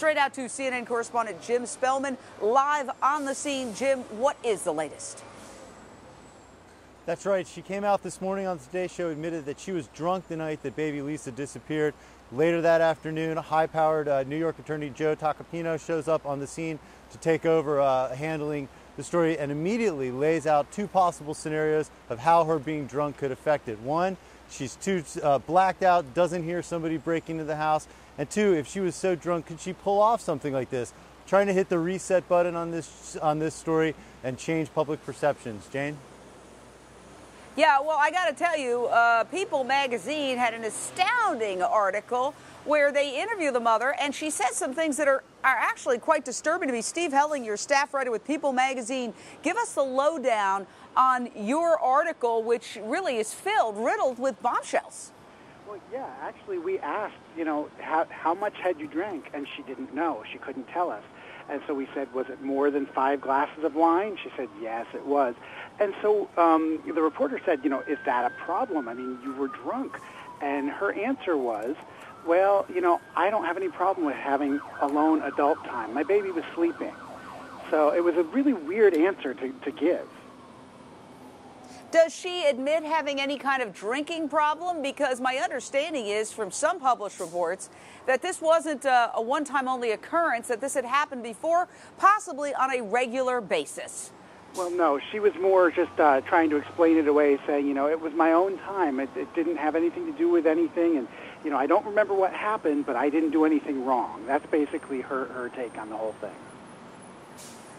straight out to CNN correspondent Jim Spellman, live on the scene. Jim, what is the latest? That's right. She came out this morning on the Today Show, admitted that she was drunk the night that baby Lisa disappeared. Later that afternoon, high-powered New York attorney Joe Tacopino shows up on the scene to take over handling the story and immediately lays out two possible scenarios of how her being drunk could affect it. One, she's too blacked out, doesn't hear somebody break into the house. And two, if she was so drunk, could she pull off something like this? Trying to hit the reset button on this story and change public perceptions. Jane? Yeah, well, I got to tell you, People magazine had an astounding article where they interview the mother, and she says some things that are actually quite disturbing to me. Steve Helling, your staff writer with People magazine, give us the lowdown on your article, which really is riddled with bombshells. Well, yeah, actually, we asked, how much had you drank? And she didn't know. She couldn't tell us. And so we said, was it more than 5 glasses of wine? She said, yes, it was. And so the reporter said, is that a problem? I mean, you were drunk. And her answer was, well, I don't have any problem with having alone adult time. My baby was sleeping. So it was a really weird answer to give. Does she admit having any kind of drinking problem? Because my understanding is from some published reports that this wasn't a one-time only occurrence, that this had happened before, possibly on a regular basis. Well, no, she was more just trying to explain it away, saying, it was my own time. It didn't have anything to do with anything. And, I don't remember what happened, but I didn't do anything wrong. That's basically her take on the whole thing.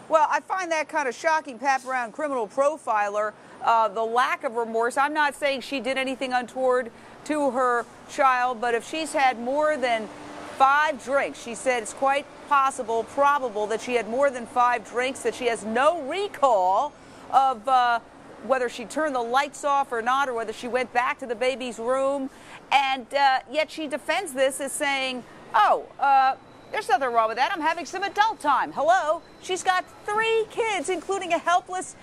Well, I find that kind of shocking, Pat Brown, criminal profiler, the lack of remorse. I'm not saying she did anything untoward to her child, but if she's had more than 5 drinks, she said it's quite possible, probable that she had more than 5 drinks, that she has no recall of whether she turned the lights off or not, or whether she went back to the baby's room. And yet she defends this as saying, there's nothing wrong with that. I'm having some adult time. Hello? She's got 3 kids, including a helpless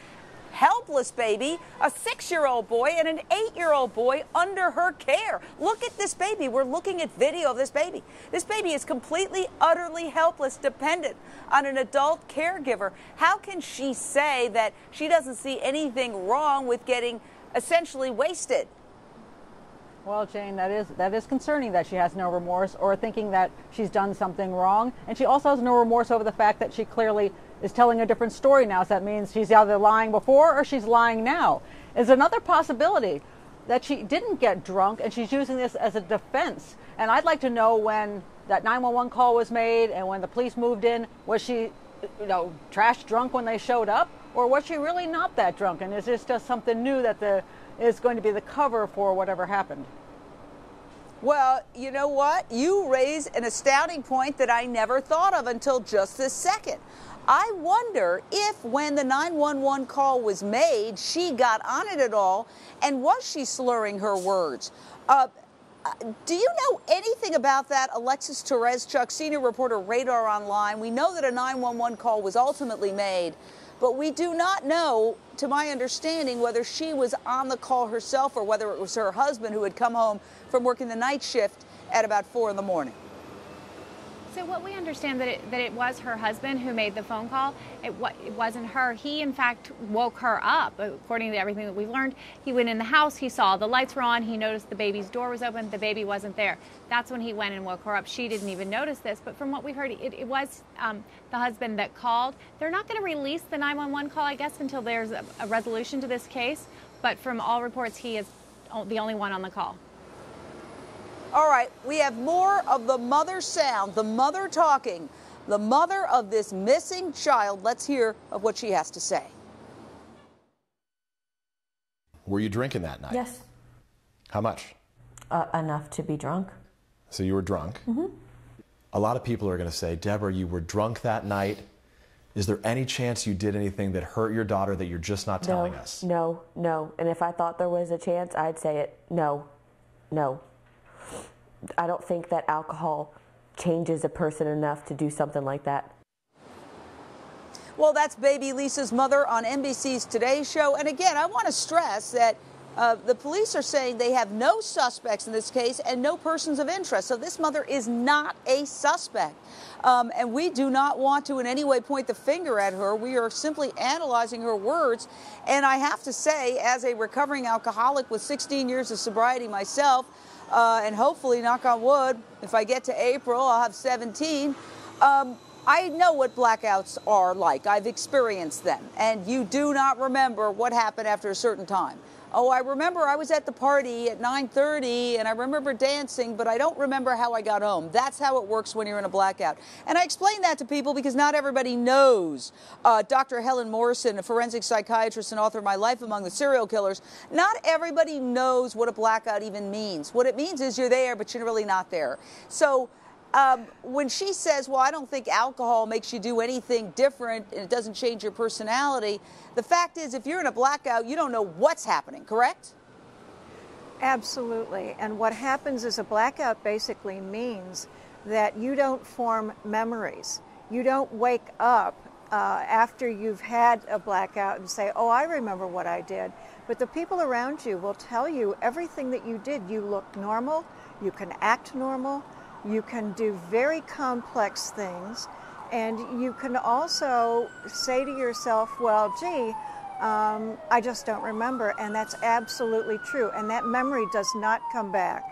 baby, a 6-year-old boy, and an 8-year-old boy under her care. Look at this baby. We're looking at video of this baby. This baby is completely, utterly helpless, dependent on an adult caregiver. How can she say that she doesn't see anything wrong with getting essentially wasted? Well, Jane, that is concerning that she has no remorse or thinking that she's done something wrong. And she also has no remorse over the fact that she clearly is telling a different story now. So that means she's either lying before or she's lying now. Is another possibility that she didn't get drunk and she's using this as a defense. And I'd like to know when that 911 call was made and when the police moved in, was she, trash drunk when they showed up? Or was she really not that drunk? And is this just something new that is going to be the cover for whatever happened? Well, you know what? You raise an astounding point that I never thought of until just this second. I wonder if when the 911 call was made, she got on it at all, and was she slurring her words? Do you know anything about that? Alexis Tereszczuk, senior reporter, Radar Online. We know that a 911 call was ultimately made, but we do not know, to my understanding, whether she was on the call herself or whether it was her husband who had come home from working the night shift at about 4 in the morning. So what we understand that it was her husband who made the phone call. It wasn't her. He, in fact, woke her up. According to everything that we've learned, he went in the house. He saw the lights were on. He noticed the baby's door was open. The baby wasn't there. That's when he went and woke her up. She didn't even notice this. But from what we've heard, it was the husband that called. They're not going to release the 911 call, I guess, until there's a resolution to this case. But from all reports, he is the only one on the call. All right, we have more of the mother sound, the mother talking, the mother of this missing child. Let's hear of what she has to say. Were you drinking that night? Yes. How much? Enough to be drunk. So you were drunk? Mm-hmm. A lot of people are going to say, Deborah, you were drunk that night. Is there any chance you did anything that hurt your daughter that you're just not telling us? No. And if I thought there was a chance, I'd say it. No. I don't think that alcohol changes a person enough to do something like that. Well, that's baby Lisa's mother on NBC's Today Show. And again, I want to stress that The police are saying they have no suspects in this case and no persons of interest. So this mother is not a suspect. And we do not want to in any way point the finger at her. We are simply analyzing her words. And I have to say, as a recovering alcoholic with 16 years of sobriety myself, and hopefully, knock on wood, if I get to April, I'll have 17. I know what blackouts are like. I've experienced them. And you do not remember what happened after a certain time. Oh, I remember I was at the party at 9:30 and I remember dancing, but I don't remember how I got home. That's how it works when you're in a blackout. And I explain that to people because not everybody knows. Dr. Helen Morrison, a forensic psychiatrist and author of My Life Among the Serial Killers, not everybody knows what a blackout even means. What it means is you're there, but you're really not there. So when she says, well, I don't think alcohol makes you do anything different and it doesn't change your personality, the fact is if you're in a blackout, you don't know what's happening, correct? Absolutely. And what happens is a blackout basically means that you don't form memories. You don't wake up after you've had a blackout and say, oh, I remember what I did. But the people around you will tell you everything that you did. You look normal. You can act normal. You can do very complex things, and you can also say to yourself, well, gee, I just don't remember, and that's absolutely true, and that memory does not come back.